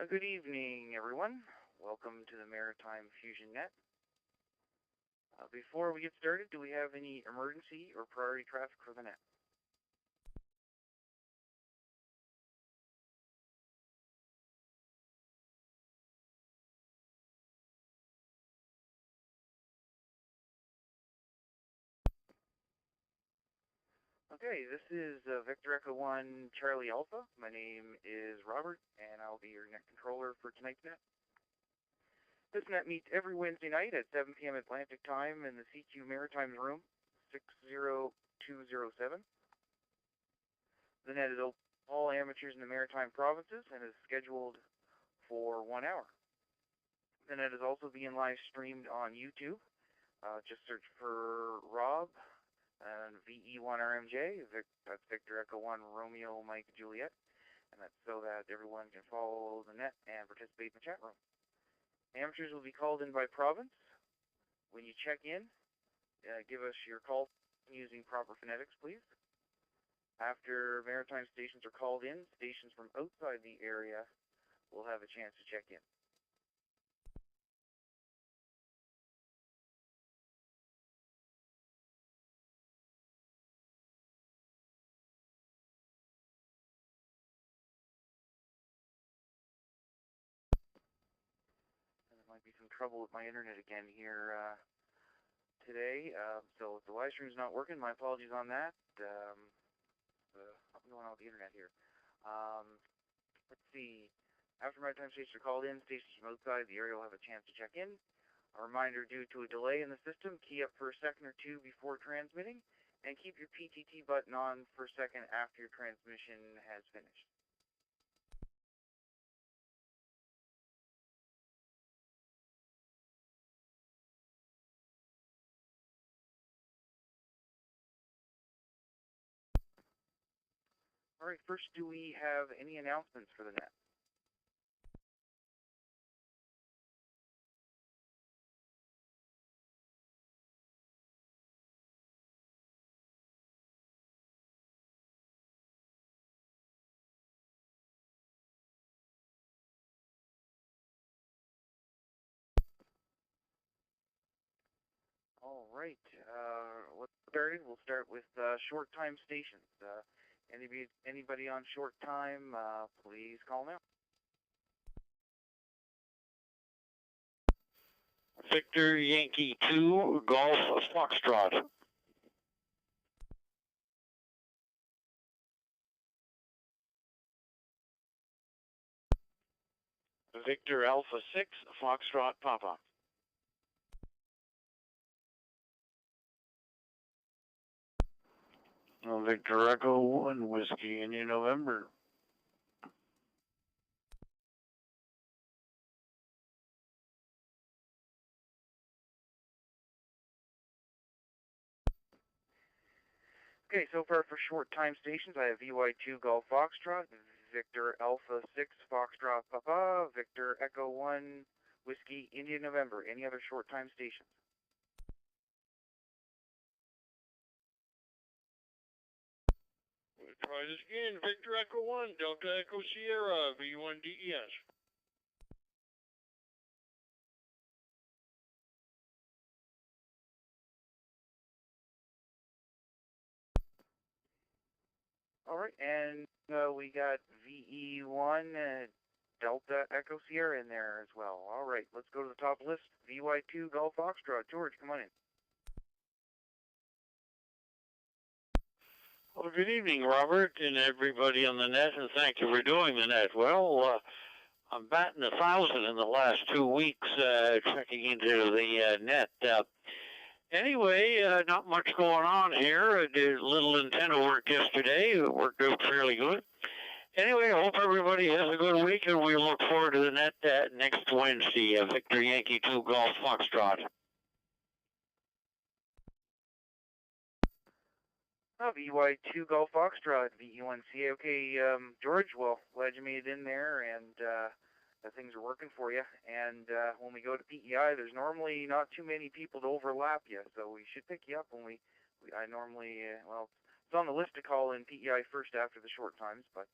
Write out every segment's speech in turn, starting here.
Good evening, everyone. Welcome to the Maritime Fusion Net. Before we get started, do we have any emergency or priority traffic for the net? Okay, this is Victor Echo 1 Charlie Alpha. My name is Robert, and I'll be your net controller for tonight's net. This net meets every Wednesday night at 7 p.m. Atlantic Time in the CQ Maritime Room, 60207. The net is open to all amateurs in the Maritime provinces and is scheduled for 1 hour. The net is also being live streamed on YouTube. Just search for Rob and VE1RMJ. That's Victor Echo 1 Romeo Mike Juliet. And that's so that everyone can follow the net and participate in the chat room. Amateurs will be called in by province. When you check in, give us your call using proper phonetics, please. After maritime stations are called in, stations from outside the area will have a chance to check in. There might be some trouble with my internet again here today. So if the live stream is not working, my apologies on that. I'm going on with the internet here. Let's see. After maritime stations are called in, stations from outside the area will have a chance to check in. A reminder, due to a delay in the system, key up for a second or two before transmitting, and keep your PTT button on for a second after your transmission has finished. All right, first, do we have any announcements for the net? All right, let's start. We'll start with short time stations. Anybody on short time, please call now. Victor Yankee 2 Golf Foxtrot. Victor Alpha 6 Foxtrot Papa. Victor Echo 1 Whiskey India November. Okay, so far for short time stations, I have VY2 Golf Foxtrot, Victor Alpha 6 Foxtrot Papa, Victor Echo 1 Whiskey India November. Any other short time stations? We'll try this again. Victor Echo 1 Delta Echo Sierra V1DES. All right, and we got VE1 Delta Echo Sierra in there as well. All right, let's go to the top list. VY2 Golf Foxtrot. George, come on in. Well, good evening, Robert, and everybody on the net, and thank you for doing the net. Well, I'm batting 1,000 in the last 2 weeks, checking into the net. Anyway, not much going on here. I did a little antenna work yesterday. It worked out fairly good. Anyway, I hope everybody has a good week, and we look forward to the net next Wednesday. Victor Yankee 2 Golf Foxtrot. VY2 Golf Foxtrot, VE1CA. Okay, George, well, glad you made it in there, and things are working for you. And when we go to PEI, there's normally not too many people to overlap you, so we should pick you up when I normally, well, it's on the list to call in PEI first after the short times, but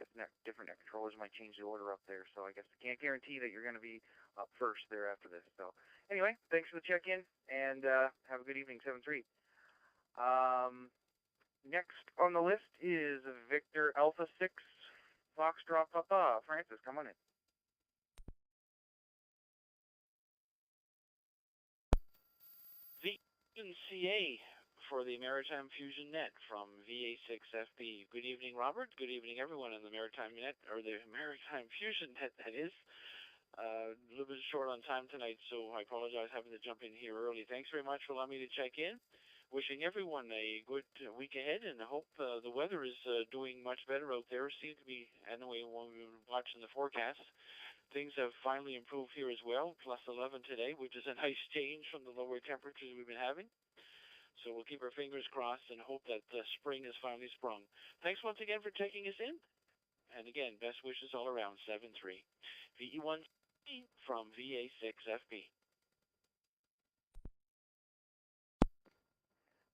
different net controllers might change the order up there, so I guess I can't guarantee that you're going to be up first there after this. So anyway, thanks for the check-in, and have a good evening, 7-3. Next on the list is Victor Alpha 6 Foxtrot Papa. Francis, come on in. VNCA for the Maritime Fusion Net from VA6FB. Good evening, Robert. Good evening, everyone in the Maritime Net, or the Maritime Fusion Net, that is. A little bit short on time tonight, so I apologize having to jump in here early. Thanks very much for allowing me to check in. Wishing everyone a good week ahead, and I hope the weather is doing much better out there. Seems to be, anyway, when we were watching the forecast, things have finally improved here as well, plus 11 today, which is a nice change from the lower temperatures we've been having. So we'll keep our fingers crossed and hope that spring has finally sprung. Thanks once again for taking us in. And again, best wishes all around, 7-3. VE1 from VA6FB.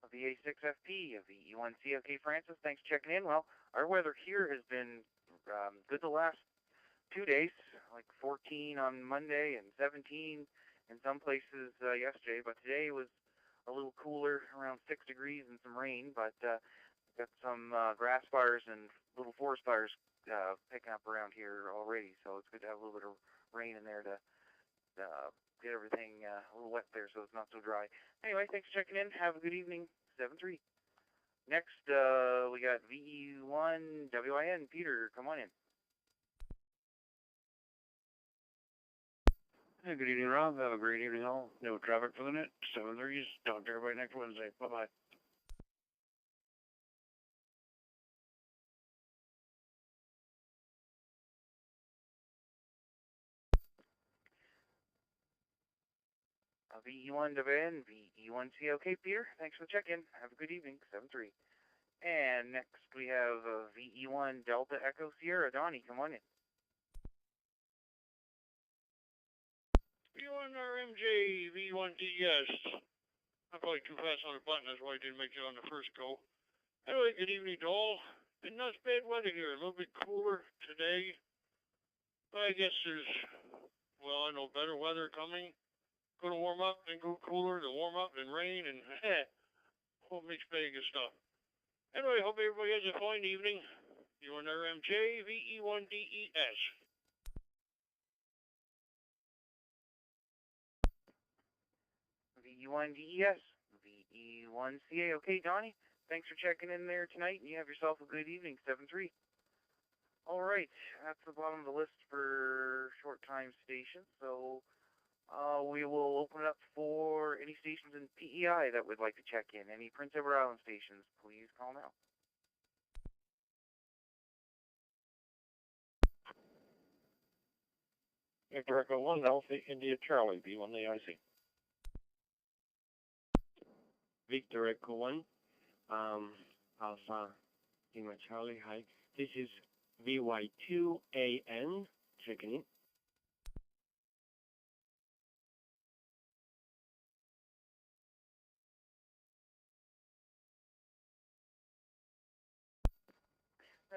VA6FP, VE1C. Okay, Francis, thanks for checking in. Well, our weather here has been good the last 2 days, like 14 on Monday and 17 in some places yesterday, but today was a little cooler, around 6 degrees and some rain, but got some grass fires and little forest fires picking up around here already, so it's good to have a little bit of rain in there to get everything a little wet there so it's not so dry. Anyway, thanks for checking in. Have a good evening. 7-3. Next, we got VE1WIN. Peter, come on in. Hey, good evening, Rob. Have a great evening all. No traffic for the net. 7:30. Talk to everybody next Wednesday. Bye-bye. VE1WN, VE1C. Okay, Peter, thanks for the check-in. Have a good evening. 7-3. And next we have VE1 Delta Echo Sierra. Donnie, come on in. V1RMJ, V1DS. I'm probably too fast on the button, that's why I didn't make it on the first go. Anyway, good evening to all. Been not bad weather here, a little bit cooler today. But I guess there's, well, I know better weather coming. Going to warm up, then go cooler, then warm up, then rain, and whole mixed bag of stuff. Anyway, hope everybody has a fine evening. V1RMJ, VE1DES. VE1DES, VE1CA. Okay, Donnie, thanks for checking in there tonight, and you have yourself a good evening. 7-3. All right, that's the bottom of the list for short time stations, so we will open it up for any stations in PEI that would like to check in. Any Prince Edward Island stations, please call now. Victor Echo 1, Alpha India Charlie, B1AIC. Victor Echo 1, Alpha Lima Charlie. Hi, this is VY2AN checking in.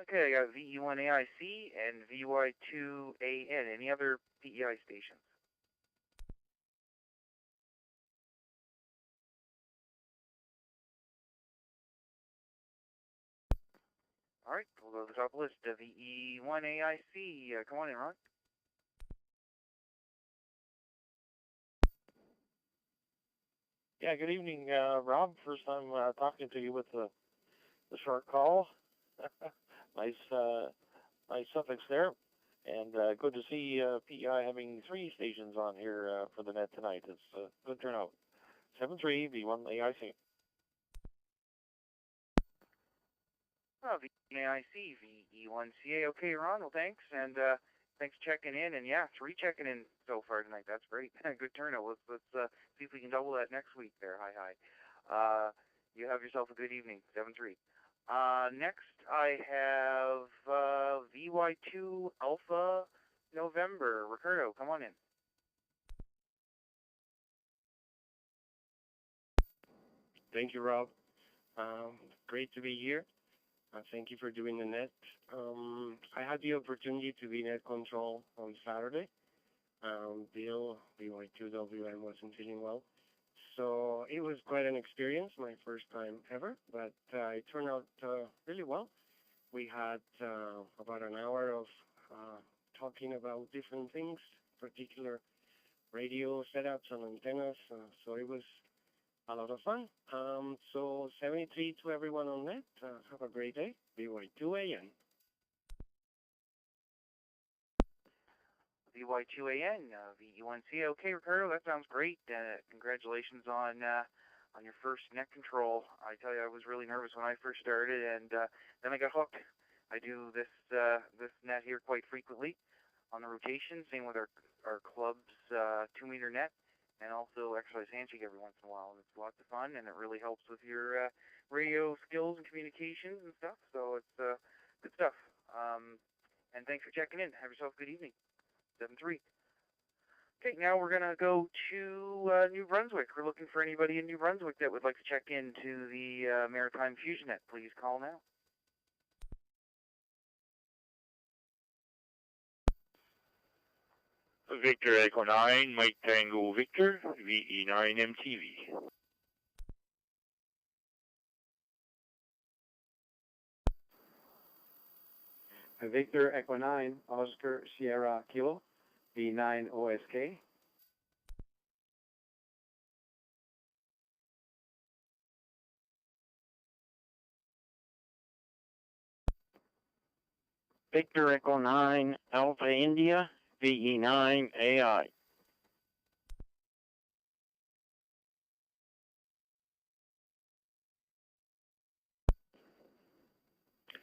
Okay, I got VE1AIC and VY2AN. Any other PEI stations? All right, we'll go to the top of the list. VE1AIC. Come on in, Ron. Yeah, good evening, Rob. First time talking to you with the short call. nice suffix there. And good to see PEI having 3 stations on here for the net tonight. It's a good turnout. 7-3, V1AIC. VE1AIC, VE1CA. Okay, Ron, well, thanks. And thanks for checking in. And yeah, 3 checking in so far tonight. That's great. Good turnout. Let's see if we can double that next week there. Hi. You have yourself a good evening. 7-3. Next, I have VY2 Alpha November. Ricardo, come on in. Thank you, Rob. Great to be here. Thank you for doing the net. I had the opportunity to be net control on Saturday. Bill, BY2WM, wasn't feeling well. So it was quite an experience, my first time ever, but it turned out really well. We had about an hour of talking about different things, particular radio setups and antennas, so it was a lot of fun. So 73 to everyone on net. Have a great day. BY2AN. VY2AN, VE1C. Okay, Ricardo, that sounds great. Congratulations on your first net control. I tell you, I was really nervous when I first started, and then I got hooked. I do this net here quite frequently on the rotation. Same with our club's 2-meter net, and also exercise handshake every once in a while. And it's lots of fun, and it really helps with your radio skills and communications and stuff. So it's good stuff. And thanks for checking in. Have yourself a good evening. 7-3. Okay, now we're going to go to New Brunswick. We're looking for anybody in New Brunswick that would like to check into the Maritime Fusion Net. Please call now. Victor Echo 9, Mike Tango Victor, VE9 MTV. Victor Echo 9, Oscar Sierra Kilo, V9 OSK. Victor Echo 9, Alpha India, VE9 AI.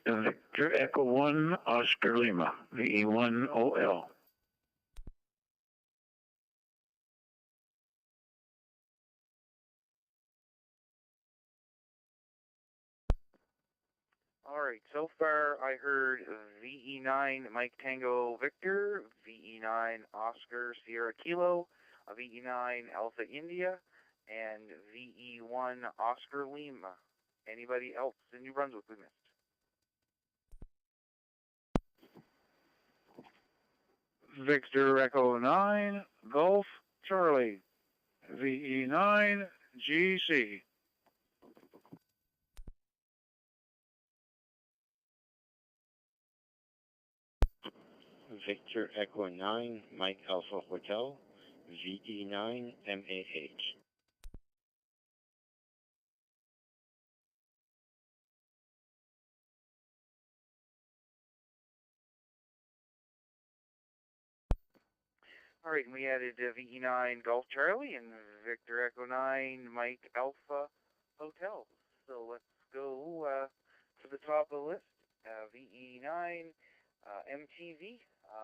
Victor Echo 1, Oscar Lima, VE1 OL. All right, so far I heard VE9 Mike Tango Victor, VE9 Oscar Sierra Kilo, VE9 Alpha India, and VE1 Oscar Lima. Anybody else in New Brunswick we missed? Victor Echo 9, Golf Charlie, VE9 GC. Victor Echo 9, Mike Alpha Hotel, VE9 MAH. All right, and we added VE9 Golf Charlie and Victor Echo 9 Mike Alpha Hotel. So let's go to the top of the list. VE9 MTV.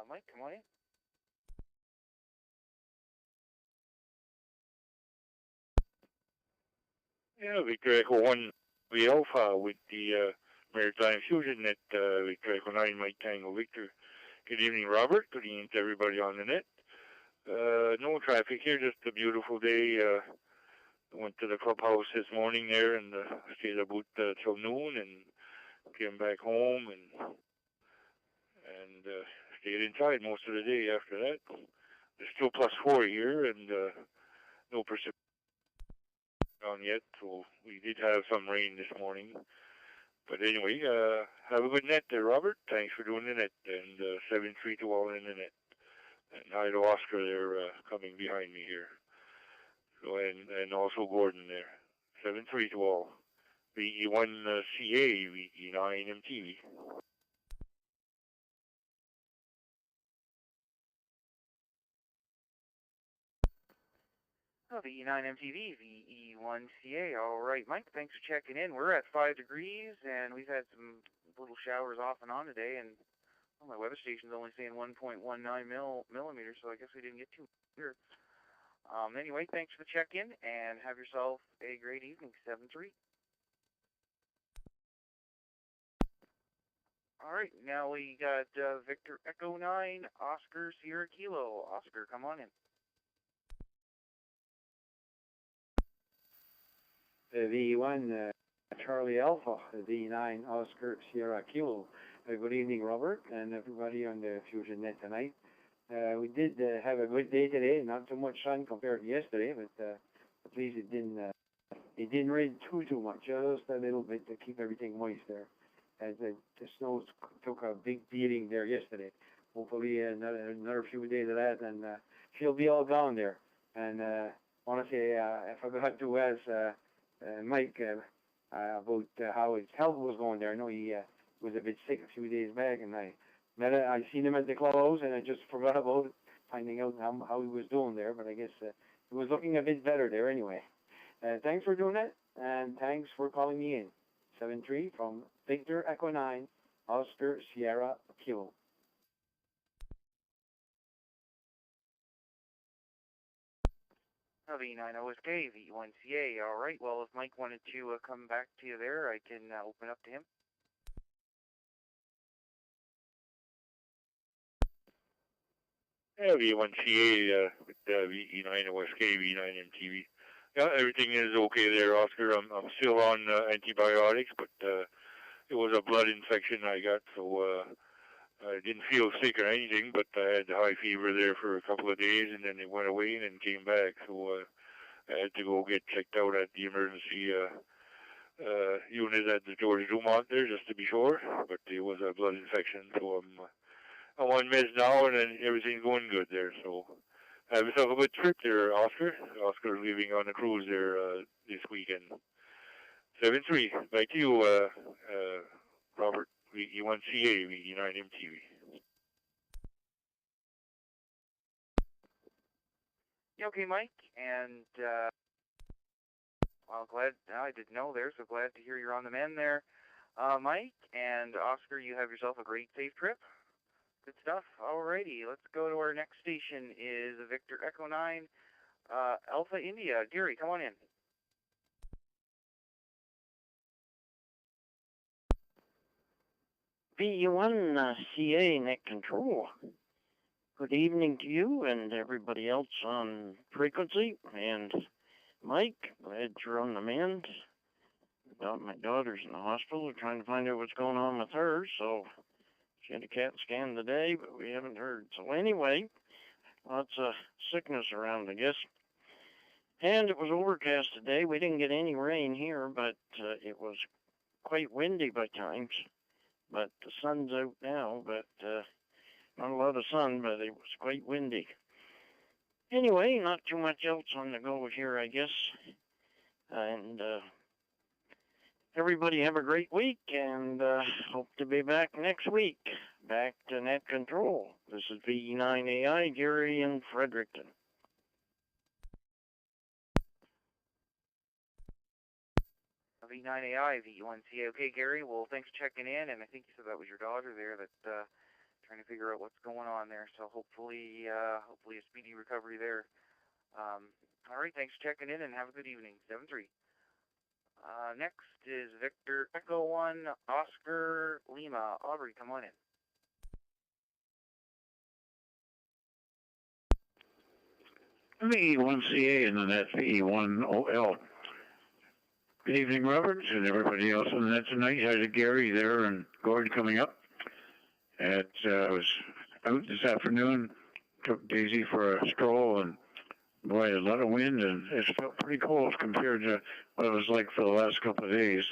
Mike, come on in. Yeah, Victor Echo 1, V Alpha with the Maritime Fusion Net, Victor Echo 9, Mike Tango Victor. Good evening, Robert. Good evening to everybody on the net. No traffic here, just a beautiful day. Went to the clubhouse this morning there and stayed about till noon and came back home and stayed inside most of the day after that. There's still +4 here and no precipitation on yet, so we did have some rain this morning. But anyway, have a good net there, Robert. Thanks for doing the net, and 7-3 to all in the net. And hi to Oscar there coming behind me here. So and also Gordon there. 7-3 to all. VE1 CA, VE9 MTV. VE9 MTV, VE1CA. All right, Mike, thanks for checking in. We're at 5 degrees, and we've had some little showers off and on today, and my weather station's only saying 1.19 millimeters, so I guess we didn't get too much here. Anyway, thanks for the check-in, and have yourself a great evening. 7-3. All right, now we got Victor Echo 9, Oscar Sierra Kilo. Oscar, come on in. VE1 Charlie Alpha, V9 Oscar Sierra Kilo. Good evening, Robert, and everybody on the Fusion Net tonight. We did have a good day today. Not too much sun compared to yesterday, but at least it didn't rain too much. Just a little bit to keep everything moist there. As the snow took a big beating there yesterday. Hopefully another few days of that, and she'll be all gone there. And want to say I forgot to ask Mike about how his health was going there. I know he was a bit sick a few days back, and I seen him at the clubhouse, and I just forgot about it, finding out how he was doing there. But I guess he was looking a bit better there anyway. Thanks for doing that, and thanks for calling me in. 7-3 from Victor Echo 9, Oscar Sierra Kilo. V9 OSK, V1CA. All right. Well, if Mike wanted to come back to you there, I can open up to him. Yeah, V1CA with V9 OSK, V9 MTV. Yeah, everything is okay there, Oscar. I'm still on antibiotics, but it was a blood infection I got, so I didn't feel sick or anything, but I had high fever there for a couple of days, and then it went away and then came back. So I had to go get checked out at the emergency unit at the George Dumont there, just to be sure. But it was a blood infection, so I'm on meds now, and then everything's going good there. So have yourself a good trip there, Oscar. Oscar's leaving on a cruise there this weekend. 7-3. Back to you, Robert. V1CA, V9 MTV. Yeah, okay, Mike. And well, glad I didn't know there, so glad to hear you're on the mend there, Mike. And Oscar, you have yourself a great, safe trip. Good stuff. Alrighty, let's go to our next station. Is Victor Echo 9, Alpha India. Gary, come on in. V1 CA Net Control. Good evening to you and everybody else on frequency. And Mike, glad you're on the mend. My daughter's in the hospital. We're trying to find out what's going on with her. So she had a CAT scan today, but we haven't heard. So anyway, lots of sickness around, I guess. And it was overcast today. We didn't get any rain here, but it was quite windy by times. But the sun's out now, but not a lot of sun, but it was quite windy. Anyway, not too much else on the go here, I guess. And everybody have a great week, and hope to be back next week. Back to Net Control. This is V9AI, Gary in Fredericton. V9AI, V1CA. Okay, Gary, well, thanks for checking in, and I think you said that was your daughter there that's trying to figure out what's going on there, so hopefully a speedy recovery there. All right, thanks for checking in, and have a good evening. 7-3. Next is Victor Echo 1, Oscar Lima. Aubrey, come on in. V1CA and then that's V1OL. Good evening, Robert, and everybody else on that tonight. Had Gary there and Gord coming up. I was out this afternoon, took Daisy for a stroll, and boy, a lot of wind, and it felt pretty cold compared to what it was like for the last couple of days.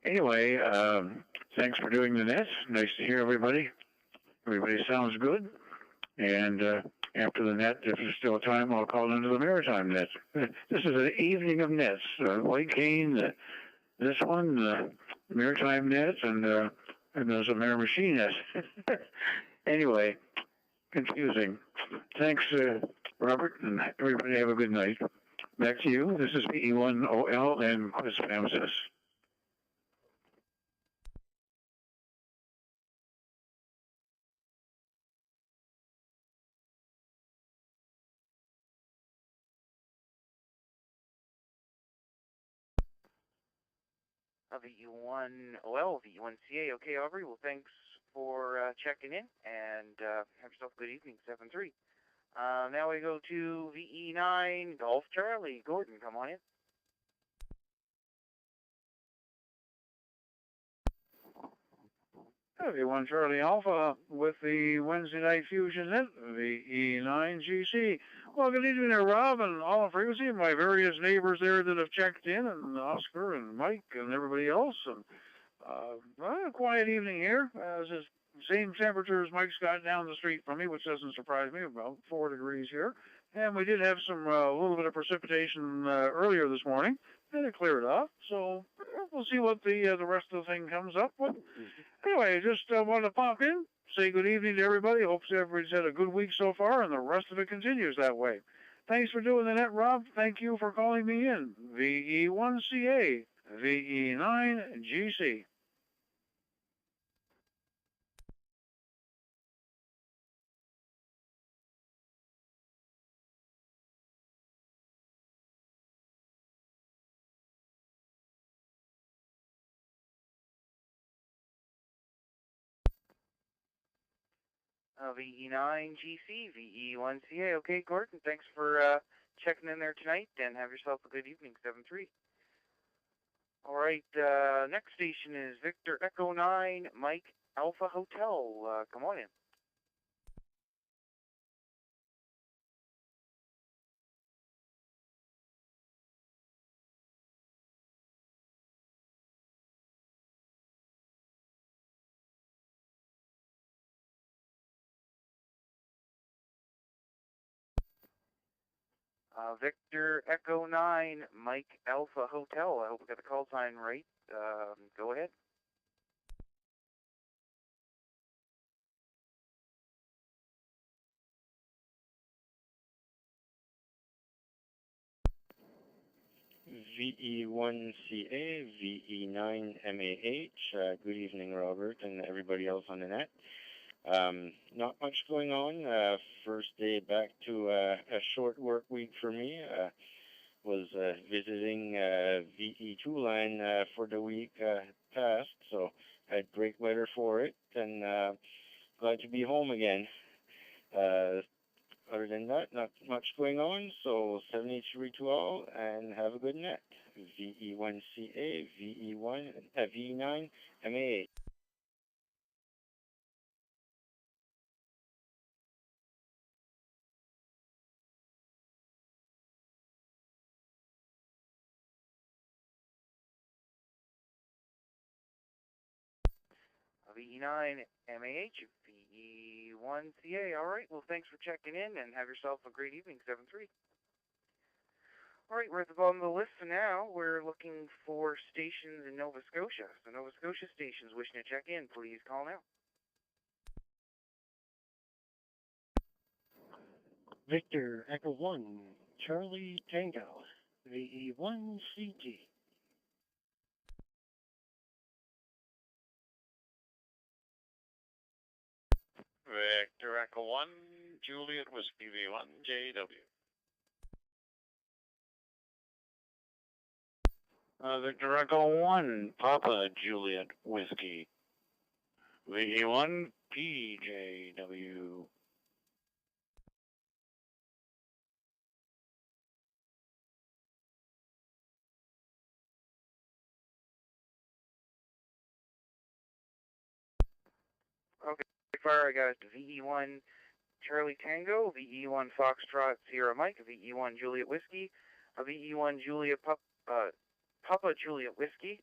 Anyway, thanks for doing the net. Nice to hear everybody. Everybody sounds good. And after the net, if there's still time, I'll call into the Maritime Net. This is an evening of nets. White Cane, this one, the Maritime Net, and there's a Mare Machine Net. Anyway, confusing. Thanks, Robert, and everybody have a good night. Back to you. This is VE1OL and Chris Pamsis. VE1OL, V1CA. Okay, Aubrey, well, thanks for checking in, and have yourself a good evening. 7-3. Now we go to VE9, Golf Charlie. Gordon, come on in. Everyone, Charlie Alpha with the Wednesday Night Fusion Net, VE9GC. Well, good evening there, Rob, and all in frequency, my various neighbors there that have checked in, and Oscar and Mike and everybody else. And well, a quiet evening here. It's just same temperature as Mike's got down the street from me, which doesn't surprise me, about 4 degrees here. And we did have some little bit of precipitation earlier this morning, and it cleared up. So we'll see what the rest of the thing comes up with. Anyway, just wanted to pop in, say good evening to everybody. Hope everybody's had a good week so far, and the rest of it continues that way. Thanks for doing the net, Rob. Thank you for calling me in. VE1CA, VE9GC. VE9GC, VE1CA. Okay, Gordon, thanks for checking in there tonight, and have yourself a good evening, 7-3. All right, next station is Victor Echo 9, Mike Alpha Hotel. Come on in. Victor Echo 9, Mike Alpha Hotel. I hope we got the call sign right. Go ahead. VE1CA, VE9MAH. Good evening, Robert, and everybody else on the net. Not much going on. First day back to a short work week for me. Was visiting VE2 line for the week past, so had great weather for it, and glad to be home again. Other than that, not much going on, so 73 to all, and have a good net. VE1CA, VE9MAH. VE9MAH, VE1CA. All right, well, thanks for checking in, and have yourself a great evening, 7-3. All right, we're at the bottom of the list, so now we're looking for stations in Nova Scotia. So Nova Scotia stations wishing to check in, please call now. Victor Echo 1, Charlie Tango, VE1CT. Victor Echo 1, Juliet Whiskey V1, JW. Victor Echo 1, Papa Juliet Whiskey V1, PJW. Okay, fire, I got VE1 Charlie Tango, VE1 Foxtrot Sierra Mike, VE1 Juliet Whiskey, VE1 Juliet Papa Juliet Whiskey.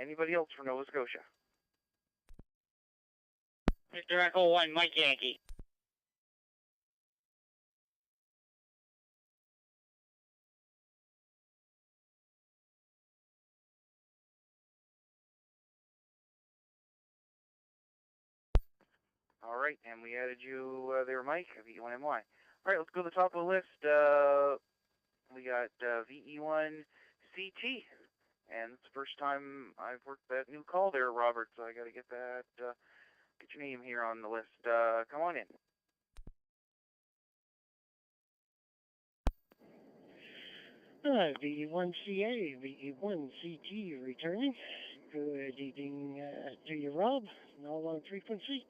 Anybody else from Nova Scotia? Victor Echo 1, Mike Yankee. All right, and we added you there, Mike, VE1MY. All right, let's go to the top of the list. We got VE1 CT, and it's the first time I've worked that new call there, Robert, so I got to get that, get your name here on the list. Come on in. VE1CA, VE1CT returning. Good evening to you, Rob, and all on frequency.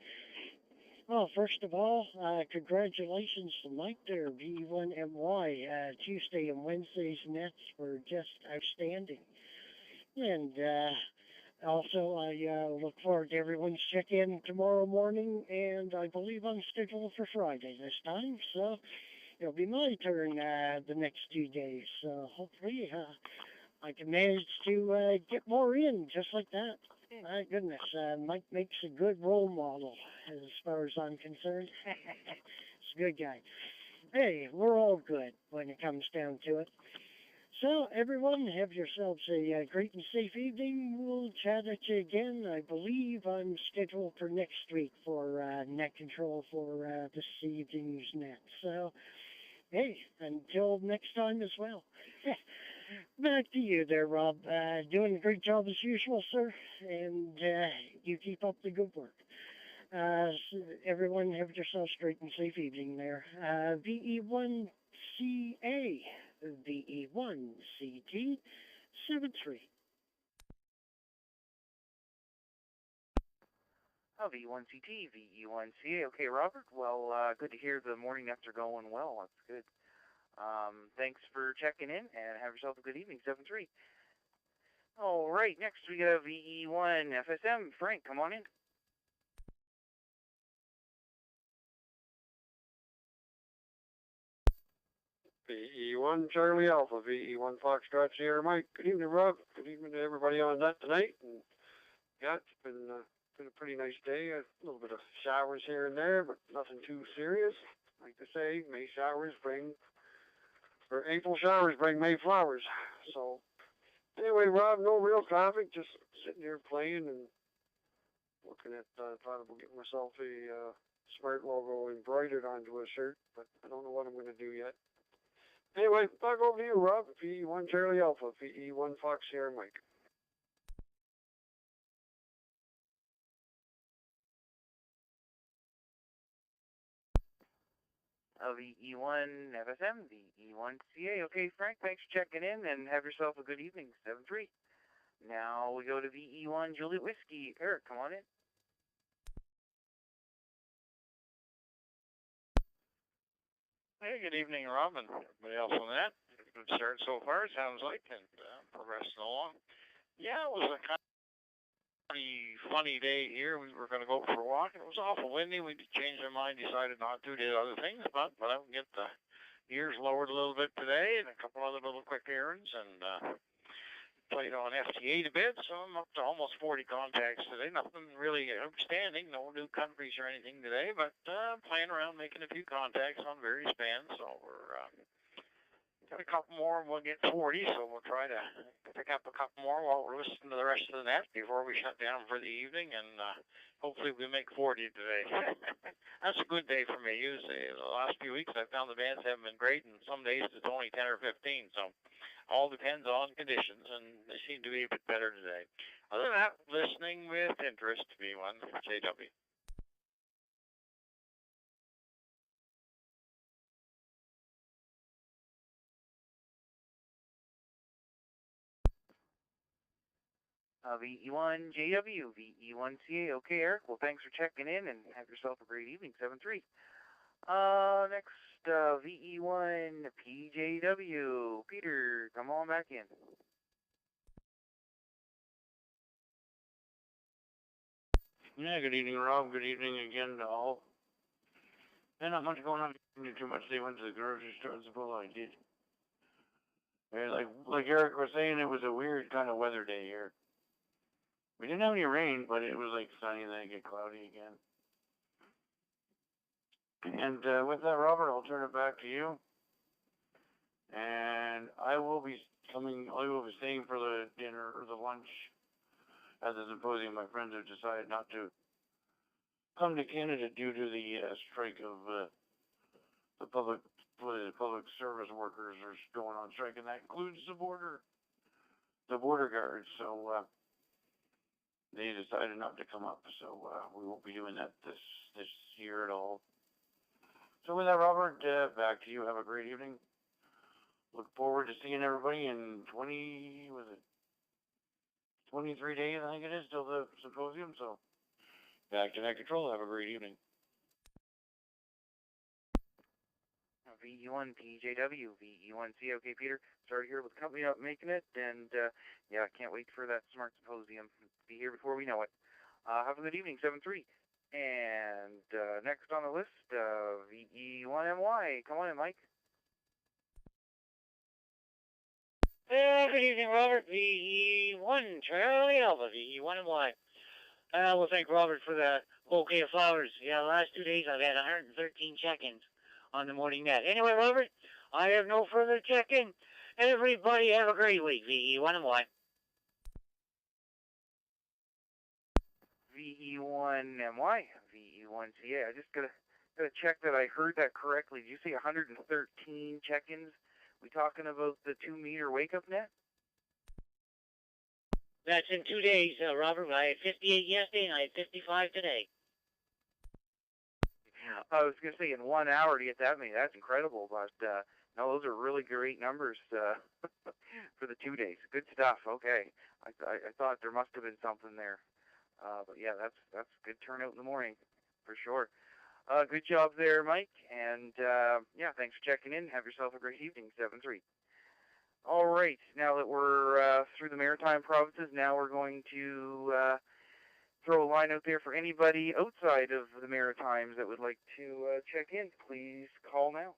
Well, first of all, congratulations to Mike there, VE1MY. Tuesday and Wednesday's nets were just outstanding. And Also, I look forward to everyone's check-in tomorrow morning, and I believe I'm scheduled for Friday this time, so it'll be my turn the next 2 days. So hopefully I can manage to get more in just like that. My goodness, Mike makes a good role model as far as I'm concerned. He's a good guy. Hey, we're all good when it comes down to it. So, everyone, have yourselves a great and safe evening. We'll chat at you again. I believe I'm scheduled for next week for net control for this evening's net. So, hey, until next time as well. Back to you there, Rob. Doing a great job as usual, sir, and you keep up the good work. Everyone have yourselves a great and safe evening there. VE1CA, VE1CT, 73. V1CT, VE1CA. Okay, Robert. Well, good to hear the morning nets are going well. That's good. Thanks for checking in, and have yourself a good evening, 7-3. All right, next we got VE1 FSM. Frank, come on in. VE1 Charlie Alpha, VE1 Foxtrot Sierra Mike. Good evening, Rob. Good evening to everybody on that tonight. And yeah, it's been a pretty nice day. A little bit of showers here and there, but nothing too serious. Like they say, April showers bring May flowers. So anyway, Rob, no real traffic, just sitting here playing and looking at thought about getting myself a smart logo embroidered onto a shirt, but I don't know what I'm going to do yet. Anyway, back over to you, Rob. VE1 Charlie Alpha, VE1 Fox Sierra Mike. VE1 FSM, VE1CA. Okay, Frank, thanks for checking in, and have yourself a good evening, 7-3. Now we go to VE1 Juliet Whiskey. Eric, come on in. Hey, good evening, Rob, and everybody else on that. Good start so far, it sounds like, and progressing along. Yeah, it was a kind of pretty funny day here. We were going to go for a walk, and it was awful windy. We changed our mind, decided not to, did other things, but I can get the gears lowered a little bit today, and a couple other little quick errands, and played on FT8 a bit, so I'm up to almost 40 contacts today. Nothing really outstanding, no new countries or anything today, but playing around, making a few contacts on various bands. So we're got a couple more, and we'll get 40. So we'll try to pick up a couple more while we're listening to the rest of the net before we shut down for the evening, and hopefully we make 40 today. That's a good day for me. Usually, the last few weeks I found the bands haven't been great, and some days it's only 10 or 15. So. All depends on conditions, and they seem to be a bit better today. Other than that, listening with interest, V1 JW. VE1 JW, VE1CA. Okay, Eric, well, thanks for checking in, and have yourself a great evening, 7-3. Next, VE1 PJW. Peter, come on back in. Yeah, good evening, Rob. Good evening again to all. Yeah, not much going on. Didn't do too much. They went to the grocery store. That's all I did. Yeah, like Eric was saying, it was a weird kind of weather day here. We didn't have any rain, but it was like sunny and then it get cloudy again. And with that, Robert, I'll turn it back to you. And I will be staying for the dinner or the lunch at the symposium. My friends have decided not to come to Canada due to the strike of the public service workers are going on strike, and that includes the border guards. So they decided not to come up. So we won't be doing that this year at all. So with that, Robert, back to you. Have a great evening. Look forward to seeing everybody in 23 days, I think it is, till the symposium. So back to Net Control. Have a great evening. VE1 PJW, VE1C. Okay, Peter, started here with company up making it, and yeah, can't wait for that smart symposium to be here before we know it. Have a good evening, 7-3. And next on the list, VE1MY. Come on in, Mike. Good evening, Robert. VE1 Charlie Alpha, VE1MY. Well, thank Robert for the bouquet of flowers. Yeah, the last 2 days I've had 113 check-ins on the morning net. Anyway, Robert, I have no further check-in. Everybody have a great week. VE1MY. VE1MY, VE1CA. I just gotta check that I heard that correctly. Did you say 113 check-ins? We talking about the 2-meter wake-up net? That's in 2 days, Robert. I had 58 yesterday and I had 55 today. I was going to say in 1 hour to get that many. That's incredible. But no, those are really great numbers for the 2 days. Good stuff. Okay. I thought there must have been something there. But yeah, that's good turnout in the morning for sure. Good job there, Mike. And yeah, thanks for checking in. Have yourself a great evening, 7-3. All right, now that we're through the Maritime provinces, now we're going to throw a line out there for anybody outside of the Maritimes that would like to check in. Please call now.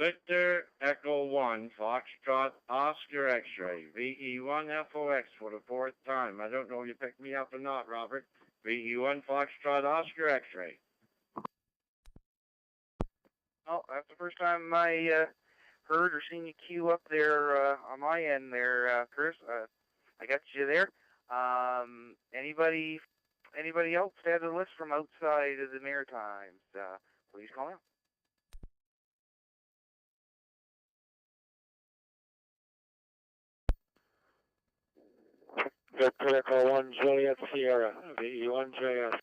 Victor Echo 1, Foxtrot, Oscar X-ray, VE1 FOX for the 4th time. I don't know if you picked me up or not, Robert. VE1 Foxtrot, Oscar X-ray. Oh, that's the first time I heard or seen you queue up there on my end there, Chris. I got you there. Anybody else add to the list from outside of the Maritimes? Please call out. Victor Echo 1, Juliet Sierra, VE1 JS.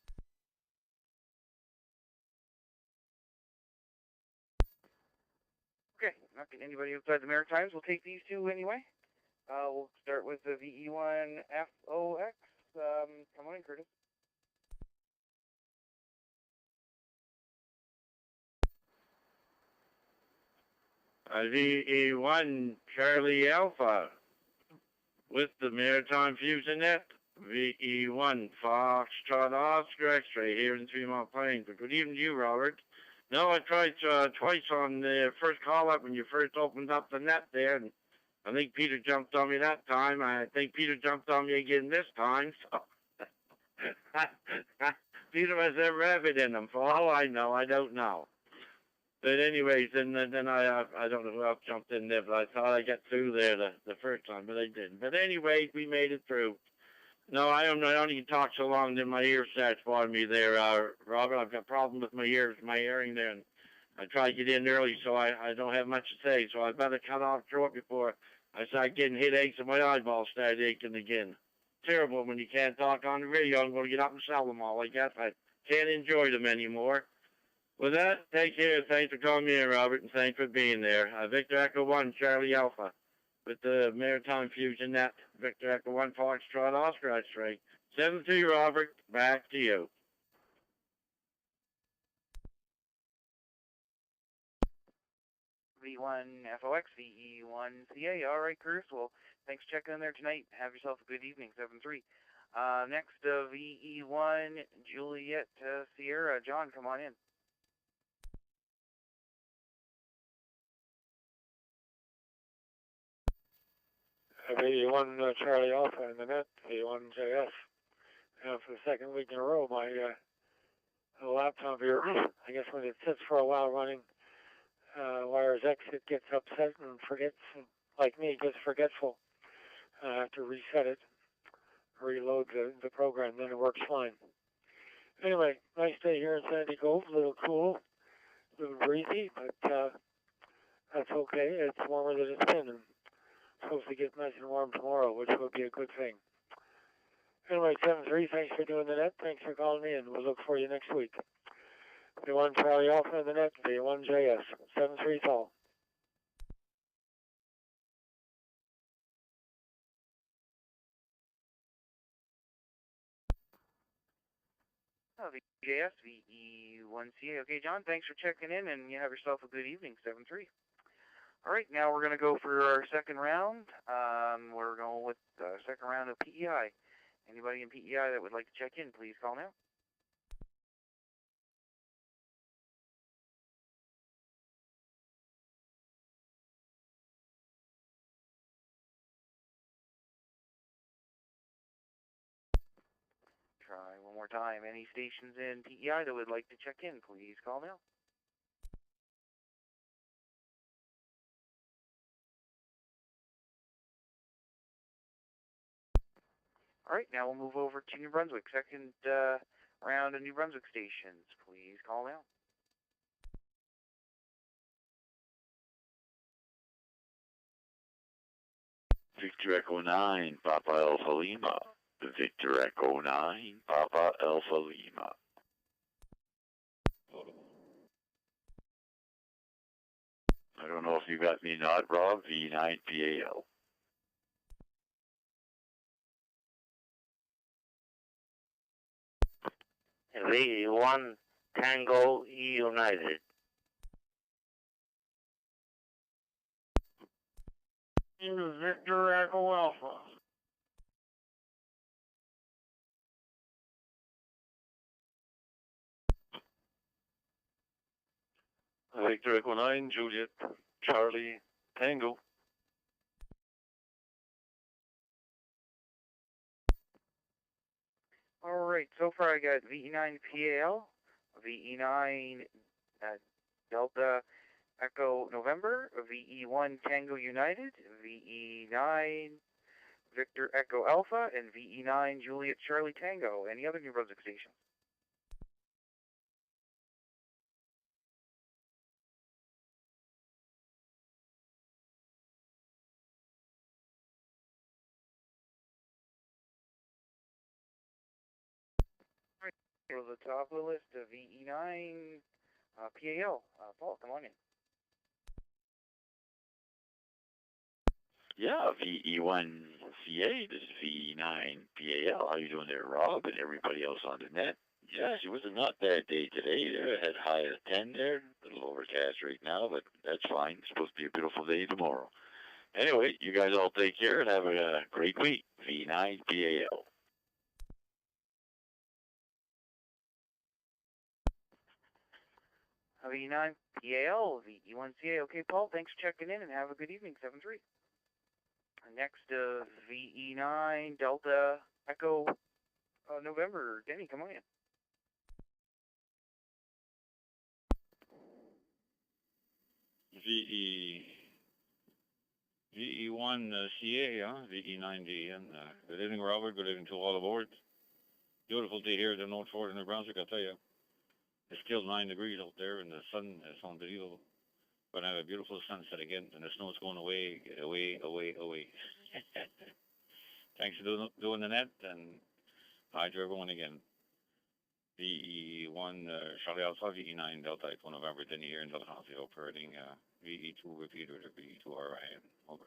Okay, not getting anybody outside the Maritimes. We'll take these two anyway. We'll start with the VE1 FOX. Come on in, Curtis. VE1 Charlie Alpha with the Maritime Fusion Net. VE1 Foxtrot Oscar X-ray here in 3 Mile Plains. Good evening to you, Robert. No, I tried twice on the first call up when you first opened up the net there, and I think Peter jumped on me that time. I think Peter jumped on me again this time. So Peter has a rabbit in him. For all I know, I don't know. But anyways, then I don't know who else jumped in there, but I thought I'd get through there the first time, but I didn't. But anyways, we made it through. No, I don't even talk so long that my ear starts bothering me there, Robert. I've got a problem with my ears, my hearing there, and I try to get in early so I don't have much to say, so I better cut off short before I start getting headaches and my eyeballs start aching again. Terrible when you can't talk on the radio. I'm going to get up and sell them all, I guess. I can't enjoy them anymore. With that, take care. Thanks for calling me in, Robert, and thanks for being there. Victor Echo 1, Charlie Alpha, with the Maritime Fusion Net. Victor Echo 1, Foxtrot, Oscar X-ray. 7-2, Robert. Back to you. V1 FOX, VE1 CA. All right, Curtis. Well, thanks for checking in there tonight. Have yourself a good evening, 7-3. Next, VE1 Juliet Sierra. John, come on in. VE1 Charlie Alpha in the net, VE1 JS. For the second week in a row, my laptop here, I guess when it sits for a while running, wires X, it gets upset and forgets, like me, gets forgetful. I have to reset it, reload the program, then it works fine. Anyway, nice day here in Sandy Cove, a little cool, a little breezy, but that's okay. It's warmer than it's been, and supposed to get nice and warm tomorrow, which will be a good thing. Anyway, 7-3, thanks for doing the net. Thanks for calling me, and we'll look for you next week. V1 Charlie Alpha in the net, V1JS, 7-3 tall. VJS, VE1CA. Okay, John, thanks for checking in, and you have yourself a good evening, 7-3. All right, now we're going to go for our second round. We're going with the second round of PEI. Anybody in PEI that would like to check in, please call now. Try one more time. Any stations in PEI that would like to check in, please call now. All right, now we'll move over to New Brunswick. Second round of New Brunswick stations. Please call now. Victor Echo 9, Papa Alpha Lima. Victor Echo 9, Papa Alpha Lima. I don't know if you got me not, Rob. V9 PAL. V1 Tango United. Victor Echo Alpha. Victor Echo 9, Juliet, Charlie, Tango. All right, so far I got VE9 PAL, VE9 Delta Echo November, VE1 Tango United, VE9 Victor Echo Alpha, and VE9 Juliet Charlie Tango. Any other New Brunswick stations? To the top of the list of VE9 PAL. Paul, come on in. Yeah, VE1CA, this is VE9 PAL. How you doing there, Rob, and everybody else on the net? Yes, it was a not bad day today. There had high of 10 there, a little overcast right now, but that's fine. It's supposed to be a beautiful day tomorrow. Anyway, you guys all take care and have a great week. V9 PAL. VE9 PAL, VE1CA. Okay, Paul, thanks for checking in and have a good evening, 7-3. Next, VE9 Delta Echo November. Denny, come on in. VE1 CA, VE9D. And good evening, Robert. Good evening to all aboard. Beautiful day here at the North Fort in New Brunswick, I tell you. It's still 9 degrees out there, and the sun is unbelievable. We're going to have a beautiful sunset again, and the snow's going away, away, away, away. Thanks for doing the net, and hi to everyone again. VE1 Charlie Alpha, VE9 Delta Echo November, Denny here in Delhi, operating VE2 repeater to VE2 RIN. Over.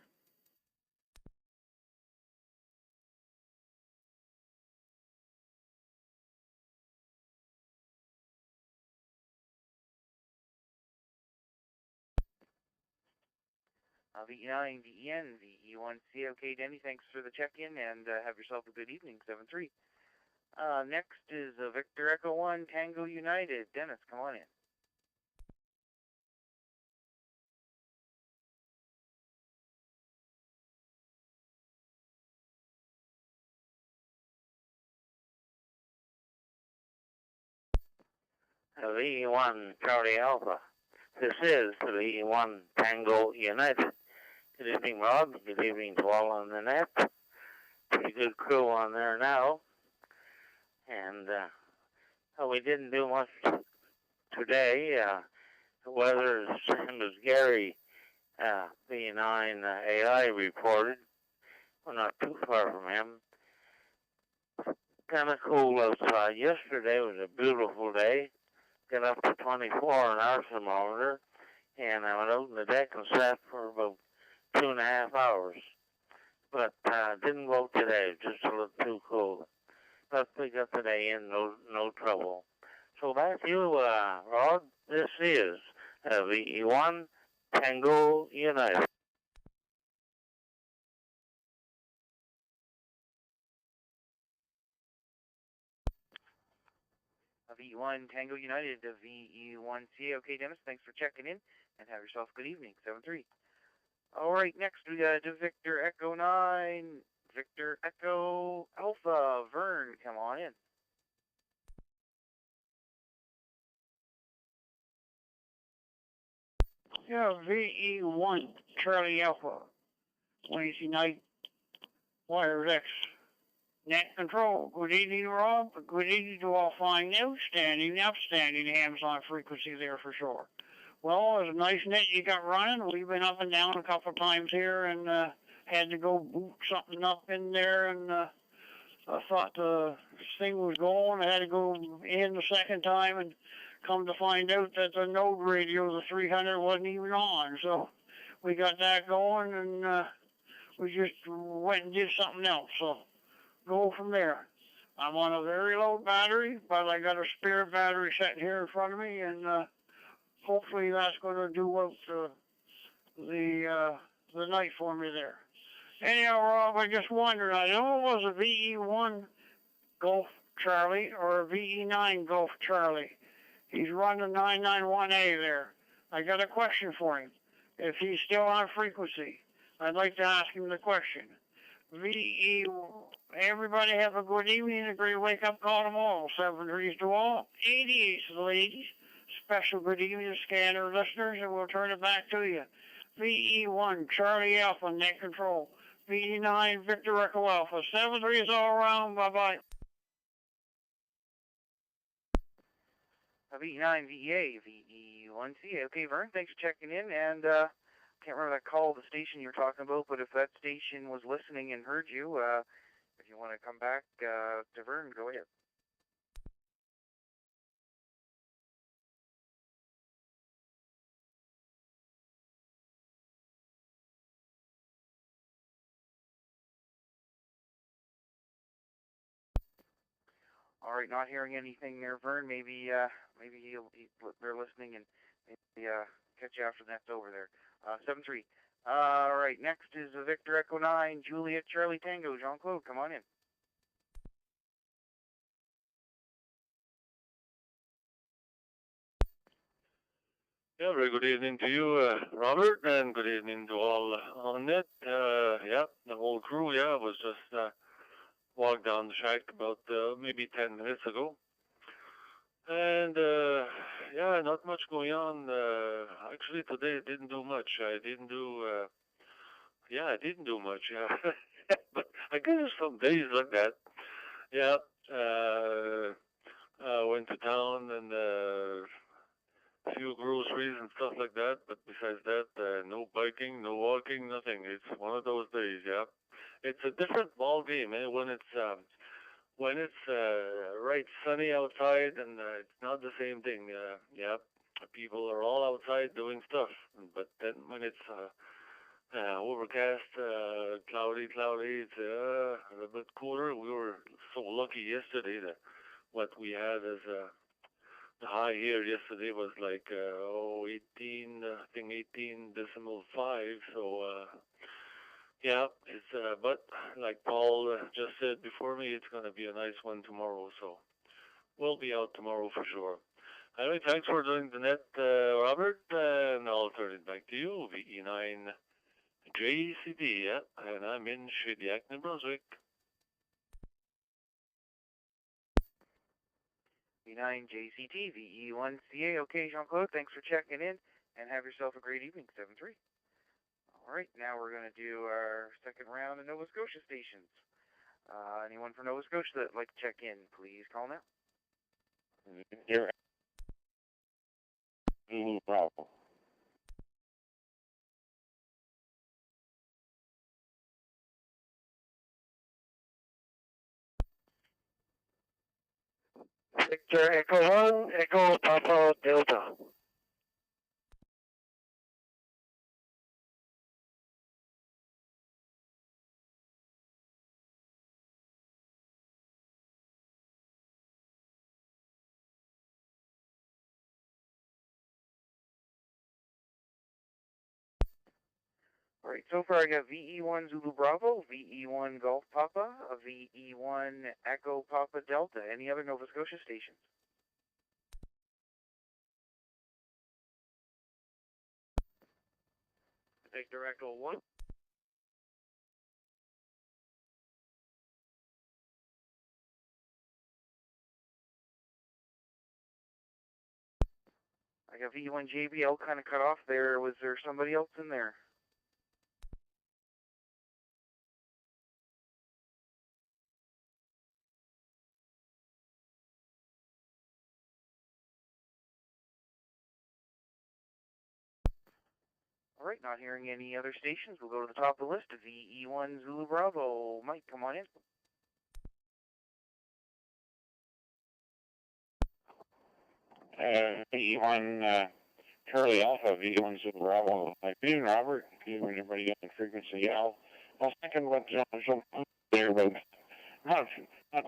VE9 DEN, VE1C. Okay, Denny, thanks for the check-in, and have yourself a good evening, 7-3. Next is Victor Echo 1 Tango United. Dennis, come on in. VE1 Charlie Alpha. This is VE1 Tango United. Good evening, Rob. Good evening to all on the net. Pretty good crew on there now. And we didn't do much today. The weather is the same as Gary, VE9 AI reported. We're not too far from him. Kind of cool outside. Yesterday was a beautiful day. get up to 24 on our thermometer, and I went out on the deck and sat for about 2.5 hours. But didn't go today, just a little too cold. But we got the day in, no trouble. So back to you, Rod. This is VE1 Tango United. VE1 Tango United to VE1CA. Okay, Dennis, thanks for checking in, and have yourself a good evening. 7-3. All right, next we got Victor Echo 9, Victor Echo Alpha. Vern, come on in. Yeah, VE1 Charlie Alpha. Wednesday night, Wires X. Net Control. Good evening, Rob. Good evening to all fine outstanding hams on frequency there for sure. Well, it's a nice net you got running. We've been up and down a couple of times here and had to go boot something up in there, and I thought the thing was going. I had to go in the second time and come to find out that the node radio, the 300, wasn't even on. So we got that going, and we just went and did something else. So go from there. I'm on a very low battery, but I got a spare battery sitting here in front of me, and hopefully that's going to do out the night for me there. Anyhow, Rob, I just wondered, I know it was a VE1 Golf Charlie or a VE9 Golf Charlie. He's running 991A there. I got a question for him. If he's still on frequency, I'd like to ask him the question. VE, everybody have a good evening, a great wake-up call tomorrow. 7-3 to all, 88 to the ladies. Special good evening to scanner listeners, and we'll turn it back to you. VE1 Charlie Alpha, net control. VE9 Victor Echo Alpha. 7-3 all around. Bye-bye. VE9 VEA, VE1CA. Okay, Vern, thanks for checking in, and can't remember that call, the station you were talking about, but if that station was listening and heard you, if you want to come back to Vern, go ahead. All right, not hearing anything there, Vern. Maybe they're listening, and maybe catch you after that's over there. 7-3. All right, next is Victor Echo 9, Juliet Charlie Tango. Jean-Claude, come on in. Yeah, very good evening to you, Robert, and good evening to all on it. Yeah, the whole crew. Yeah, was just walked down the shack about maybe 10 minutes ago. And yeah, not much going on. Actually, today I didn't do much. I didn't do much. Yeah, but I guess some days like that. Yeah, went to town and a few groceries and stuff like that. But besides that, no biking, no walking, nothing. It's one of those days. Yeah, it's a different ball game, eh? When it's right sunny outside, and it's not the same thing. Yeah, people are all outside doing stuff, but then when it's overcast, cloudy, it's a little bit cooler. We were so lucky yesterday that what we had as the high here yesterday was like 18, I think 18.5. So yeah, it's but like Paul just said before me, it's gonna be a nice one tomorrow. So we'll be out tomorrow for sure. Anyway, thanks for doing the net, Robert, and I'll turn it back to you. VE9 JCD, yeah, and I'm in Shediac, New Brunswick. VE9 JCT, VE1CA. Okay, Jean-Claude, thanks for checking in, and have yourself a great evening. 7-3. All right, now we're going to do our second round of Nova Scotia stations. Anyone from Nova Scotia that'd like to check in, please call now. Here. Bravo. Victor Echo 1, Echo Papa Delta. Alright, so far I got VE1 Zulu Bravo, VE1 Golf Papa, a VE1 Echo Papa Delta. Any other Nova Scotia stations? Victor Echo 1. I got VE1 JBL kind of cut off there. Was there somebody else in there? Alright, not hearing any other stations. We'll go to the top of the list. VE1 Zulu Bravo. Mike, come on in. V1 Charlie Alpha, V1 Zulu Bravo. Good evening, Robert. Good evening, everybody on the frequency. Yeah, I'll second what John there, but not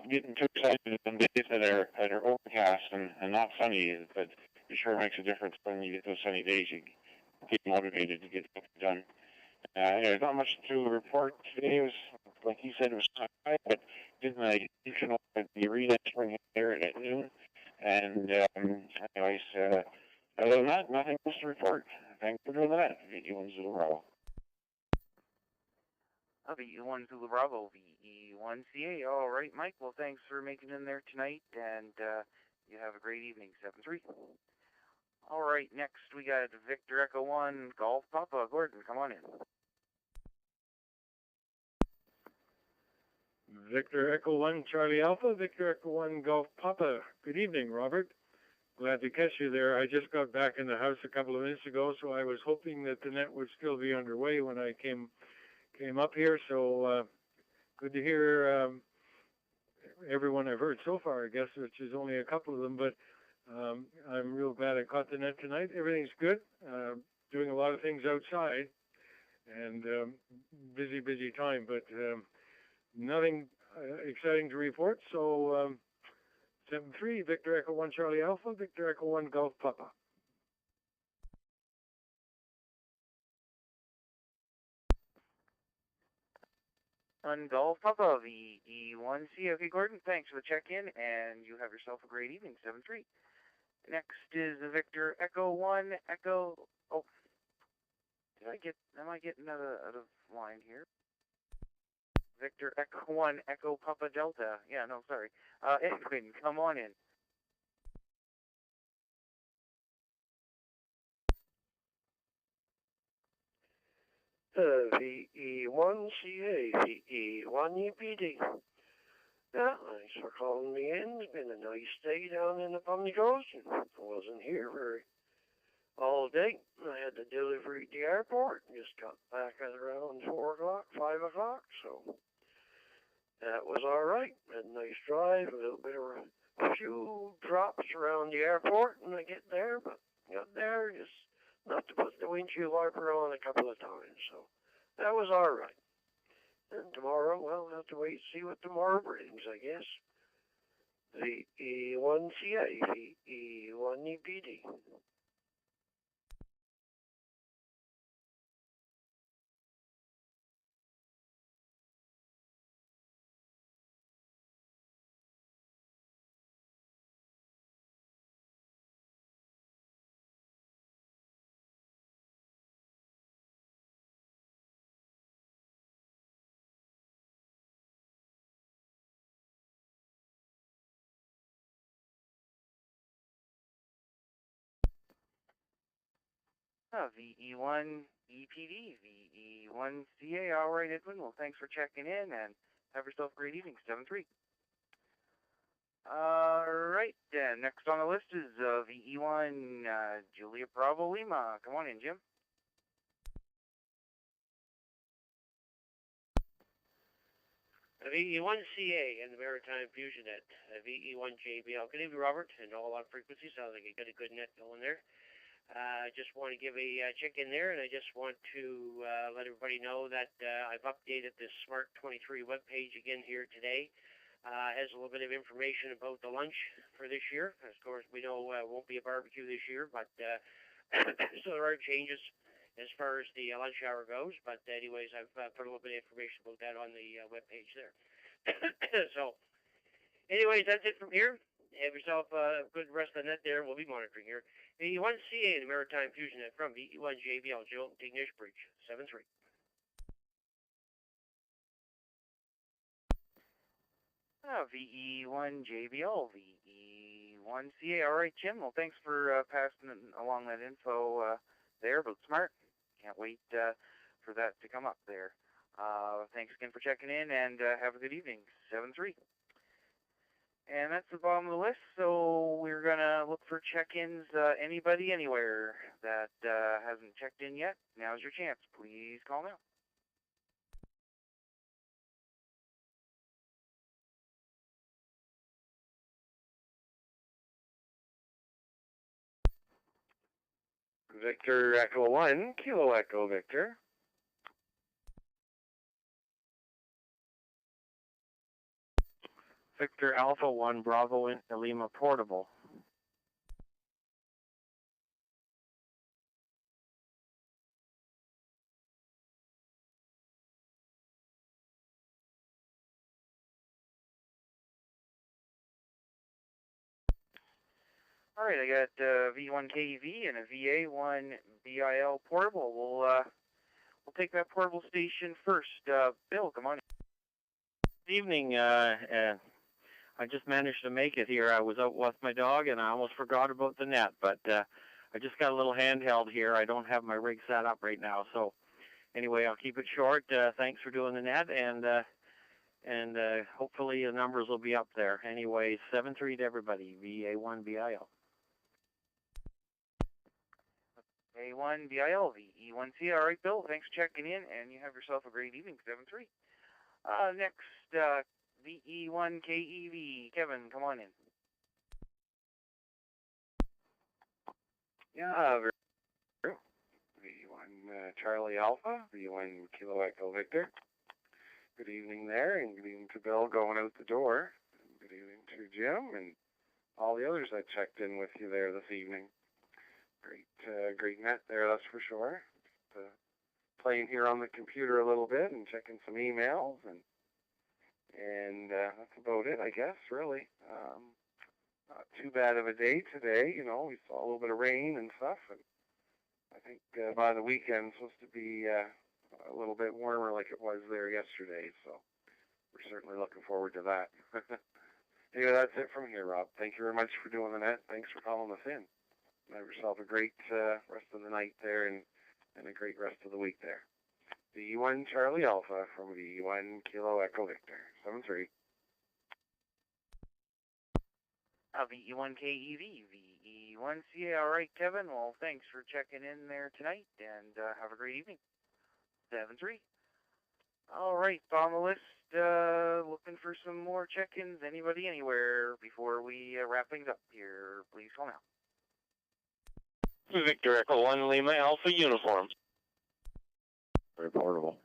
getting too excited on days that are overcast and not sunny, but it sure makes a difference when you get those sunny days. You get motivated to get stuff done. There's not much to report today. It was, like he said, it was high, but did my usual at the arena spring there at noon. And anyways, other than that, nothing else to report. Thanks for doing that. VE1 Zulu Bravo. VE1 Zulu Bravo, VE1 CA. All right, Mike. Well, thanks for making it in there tonight, and you have a great evening. 7-3. All right, next we got Victor Echo 1 Golf Papa. Gordon, come on in. Victor Echo 1 Charlie Alpha, Victor Echo 1 Golf Papa. Good evening, Robert. Glad to catch you there. I just got back in the house a couple of minutes ago, so I was hoping that the net would still be underway when I came up here. So good to hear everyone I've heard so far, I guess, which is only a couple of them. But I'm real glad I caught the net tonight. Everything's good. Doing a lot of things outside, and busy time, but nothing exciting to report. So 7-3, Victor Echo 1 Charlie Alpha, Victor Echo 1 Golf Papa. On Golf Papa, VE1C. Okay, Gordon, thanks for the check-in, and you have yourself a great evening. 7-3. Next is Victor Echo 1 Echo. Oh, am I getting out of line here? Victor Echo 1 Echo Papa Delta. Yeah, no, sorry. Edwin, come on in. VE1CA, VE1EPD. Yeah, thanks for calling me in. It's been a nice day down in the Pumney Coast. I wasn't here all day. I had the delivery at the airport. Just got back at around 4 o'clock, 5 o'clock, so that was all right. Had a nice drive, a few drops around the airport when I get there, but got there just enough to put the windshield wiper on a couple of times, so that was all right. And tomorrow, well, I'll have to wait and see what tomorrow brings, I guess. VE1CA, VE1EPD. VE1 EPD, VE1 CA. All right, Edwin. Well, thanks for checking in, and have yourself a great evening. 7-3. All right, next on the list is VE1 Julia Bravo Lima. Come on in, Jim. VE1CA and the Maritime Fusion Net, VE1JBL. Good evening, Robert, and all on frequency. Sounds like you got a good net going there. I just want to give a check in there, and I just want to let everybody know that I've updated this Smart 23 webpage again here today. Has a little bit of information about the lunch for this year. Of course, we know it won't be a barbecue this year, but so there are changes as far as the lunch hour goes. But anyways, I've put a little bit of information about that on the webpage there. So anyways, that's it from here. Have yourself a good rest of the net there. We'll be monitoring here. VE1CA, the Maritime Fusion Net from VE1JBL, Joe Tignish Bridge, 7-3. VE1JBL, VE1CA. All right, Jim. Well, thanks for passing along that info there about Smart. Can't wait for that to come up there. Thanks again for checking in, and have a good evening. 7-3. And that's the bottom of the list, so we're going to look for check-ins. Anybody, anywhere that hasn't checked in yet, now's your chance. Please call now. Victor Echo 1, Kilo Echo Victor. Victor Alpha 1, Bravo into Lima Portable. All right, I got V1KEV and a VA1BIL portable. We'll take that portable station first. Bill, come on. Good evening. I just managed to make it here. I was out with my dog, and I almost forgot about the net. But I just got a little handheld here. I don't have my rig set up right now. So anyway, I'll keep it short. Thanks for doing the net, and hopefully the numbers will be up there. Anyway, 7-3 to everybody. VA1BIL. A1BIL, VE1C. All right, Bill, thanks for checking in, and you have yourself a great evening, 7-3. Next, VE1KEV. Kevin, come on in. Yeah, very true. V1 Charlie Alpha, V1 Kilo Echo Victor. Good evening there, and good evening to Bill going out the door. Good evening to Jim and all the others that checked in with you there this evening. Great net there, that's for sure. Playing here on the computer a little bit and checking some emails, and that's about it, I guess, really. Not too bad of a day today, you know. We saw a little bit of rain and stuff, and I think by the weekend it's supposed to be a little bit warmer like it was there yesterday, so we're certainly looking forward to that. Anyway, that's it from here, Rob. Thank you very much for doing the net. Thanks for calling us in. Have yourself a great rest of the night there, and a great rest of the week there. VE1 Charlie Alpha from VE1 Kilo Echo Victor, 7-3. VE1KEV, VE1CA. All right, Kevin. Well, thanks for checking in there tonight, and have a great evening. 7-3. All right, on the list, looking for some more check-ins. Anybody, anywhere, before we wrap things up here, please call now. Victor Echo 1 Lima Alpha Uniform. Very portable.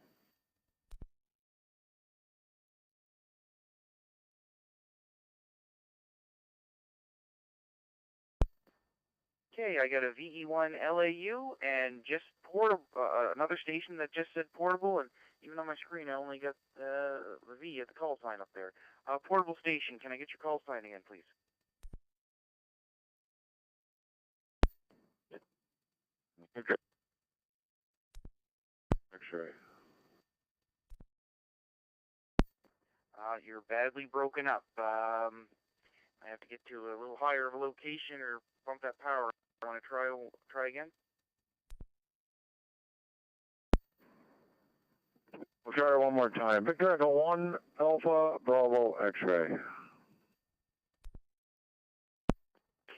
Okay, I got a VE1 LAU and just portable, another station that just said portable, and even on my screen I only got the V at the call sign up there. Portable station, can I get your call sign again, please? Okay. X-ray. You're badly broken up. I have to get to a little higher of a location or bump that power. Want to try again? We'll try it one more time. Victor Echo 1 Alpha Bravo X-ray.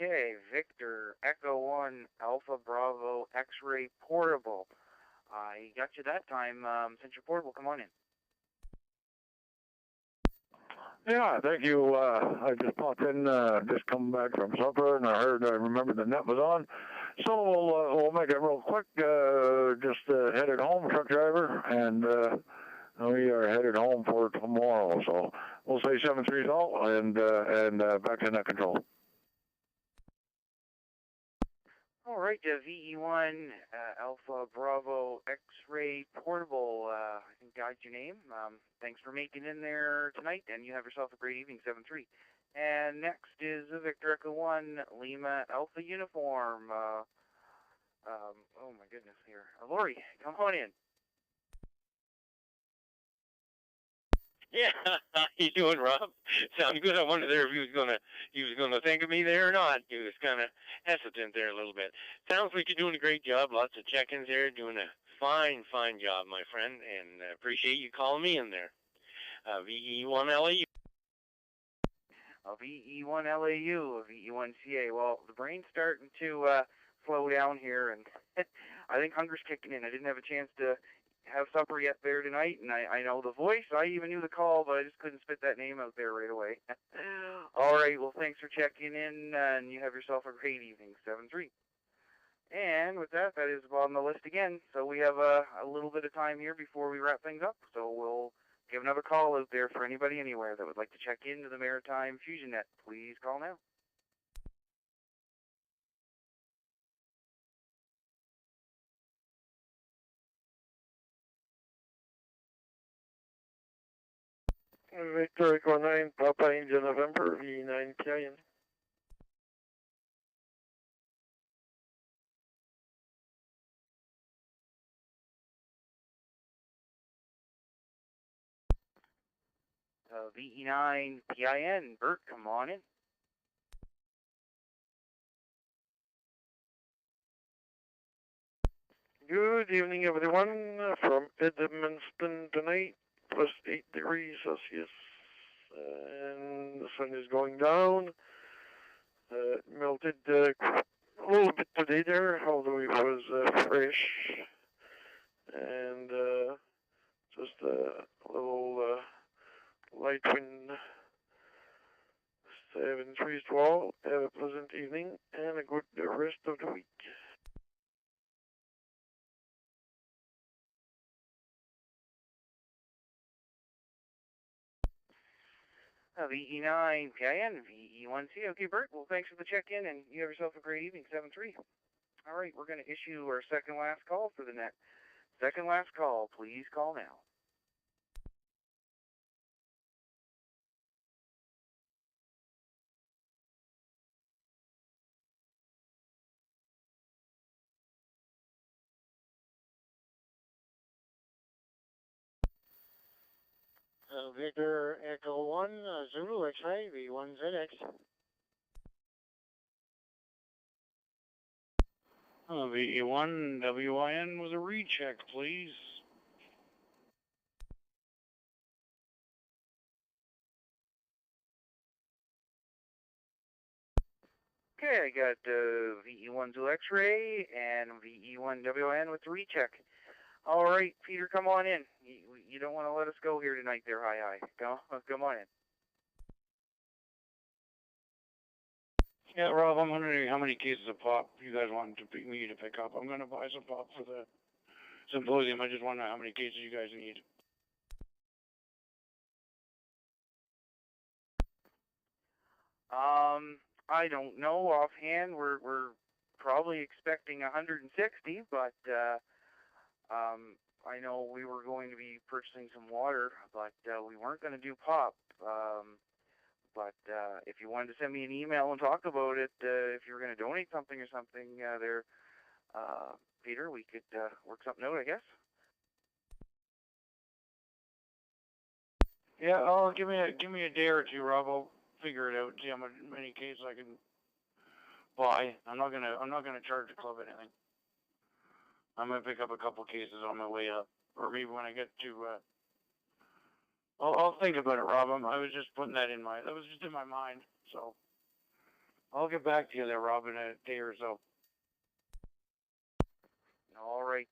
Okay, Victor Echo 1 Alpha Bravo X-ray portable. I got you that time. Since you're portable, come on in. Yeah, thank you. I just popped in, just come back from supper, and I remembered the net was on. So we'll make it real quick. Just headed home, truck driver, and we are headed home for tomorrow. So we'll say 7-3 salt and back to net control. All right, VE1 Alpha Bravo X-Ray Portable, I think got your name. Thanks for making in there tonight, and you have yourself a great evening, 7-3. And next is Victor Echo 1 Lima Alpha Uniform. Oh my goodness here. Lori, come on in. Yeah, how you doing, Rob? Sounds good. I wondered there if he was gonna think of me there or not. He was kind of hesitant there a little bit. Sounds like you're doing a great job. Lots of check-ins there. Doing a fine job, my friend, and appreciate you calling me in there. VE1LAU. VE1LAU, VE1CA. Well, the brain's starting to slow down here, and I think hunger's kicking in. I didn't have a chance to have supper yet there tonight, and I know the voice. I even knew the call, but I just couldn't spit that name out there right away. All right, well, thanks for checking in, and you have yourself a great evening, 7-3. And with that, that is on the list again. So we have a little bit of time here before we wrap things up, so we'll give another call out there for anybody anywhere that would like to check into the Maritime Fusion Net. Please call now. Victor Echo 9, Papa India November, V9 PIN. VE9 PIN, Bert, come on in. Good evening, everyone. From Edmundston tonight, plus 8 degrees Celsius. And the sun is going down. Melted a little bit today there, although it was fresh. And just a little light wind. 7-3 to all. Have a pleasant evening and a good rest of the week. VE9 PIN, VE1C. Okay, Bert, well, thanks for the check-in, and you have yourself a great evening, 7-3. All right, we're going to issue our second last call for the net. Second last call, please call now. Victor Echo 1, Zulu X-Ray, V1ZX. VE1 WIN with a recheck, please. Okay, I got VE1 Zulu X-Ray and VE1 WIN with the recheck. All right, Peter, come on in. You don't want to let us go here tonight there, hi. Come on in. Yeah, Rob, I'm wondering how many cases of pop you guys want me to pick up. I'm going to buy some pop for the symposium. I just want to know how many cases you guys need. I don't know offhand. We're probably expecting 160, but I know we were going to be purchasing some water, but we weren't going to do pop. But if you wanted to send me an email and talk about it, if you were going to donate something or something there, Peter, we could work something out, I guess. Yeah, give me a day or two, Rob. I'll figure it out. See how many cases I can buy. I'm not gonna charge the club anything. I'm gonna pick up a couple cases on my way up, or maybe when I get to. I'll think about it, Rob. I was just putting that was just in my mind. So I'll get back to you there, Rob, in a day or so. All right,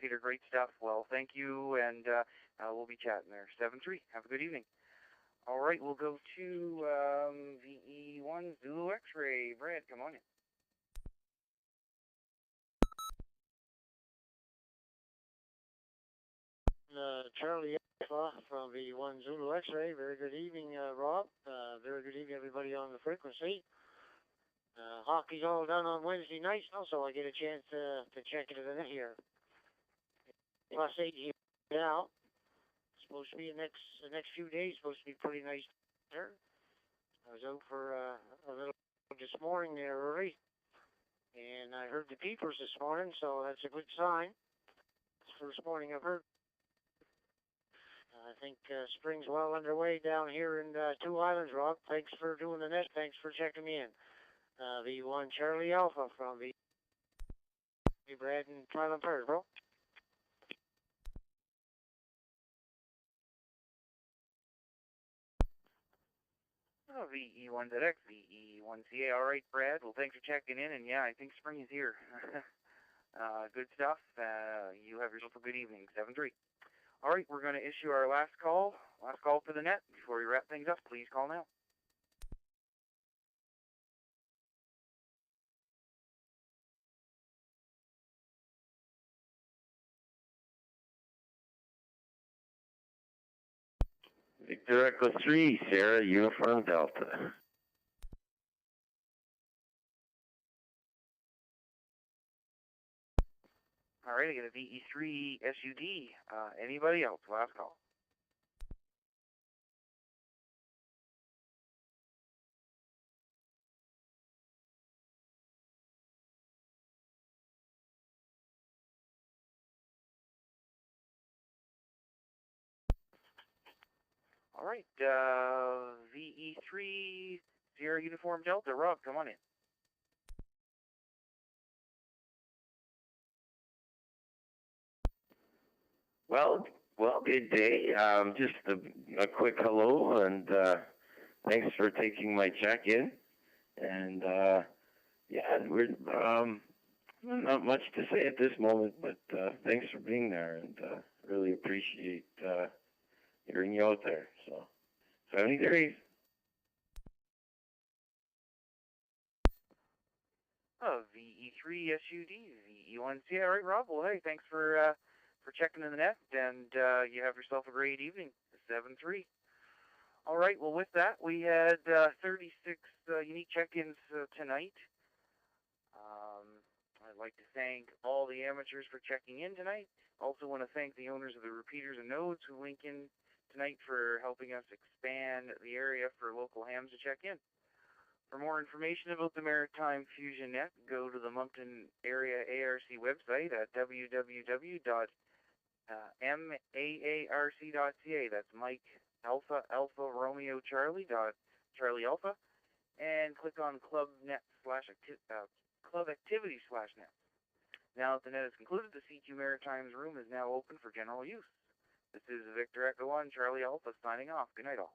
Peter, great stuff. Well, thank you, and we'll be chatting there. 7-3. Have a good evening. All right, we'll go to VE1 Zulu X-Ray. Brad, come on in. Charlie Alpha from VE1 Zulu X-Ray. Very good evening, Rob. Very good evening, everybody on the frequency. Hockey's all done on Wednesday nights now, so I get a chance to check into the net here. Plus 8 here now. Supposed to be the next few days. Supposed to be pretty nice there. I was out for a little this morning there early, and I heard the peepers this morning, so that's a good sign. It's the first morning I've heard. I think spring's well underway down here in Two Islands, Rob. Thanks for doing the net. Thanks for checking me in. V1 Charlie Alpha from the Brad and Trial and Prairie, bro. VE1ZX, VE1CA. All right, Brad. Well, thanks for checking in. And yeah, I think spring is here. Good stuff. You have yourself a good evening. 7-3. All right, we're going to issue our last call for the net. Before we wrap things up, please call now. Victor Echo 3, Sierra Uniform Delta. All right, I get a VE3 SUD. Anybody else? Last call. All right, VE3 Sierra Uniform Delta. Rob, come on in. Well, good day. Just a quick hello, and thanks for taking my check-in. And yeah, we're not much to say at this moment, but thanks for being there, and really appreciate hearing you out there. So, 73. VE3 SUD, VE1C. All right, Rob. Well, hey, thanks for checking in the net, and you have yourself a great evening. 7-3. All right. Well, with that, we had 36 unique check-ins tonight. I'd like to thank all the amateurs for checking in tonight. Also want to thank the owners of the repeaters and nodes who link in tonight for helping us expand the area for local hams to check in. For more information about the Maritime Fusion Net, go to the Moncton Area ARC website at www.maarc.ca. That's Mike Alpha Alpha Romeo Charlie Charlie Alpha, and click on Club Activity/net. Now that the net is concluded, the CQ Maritimes room is now open for general use. This is Victor Echo 1 Charlie Alpha signing off. Good night, all.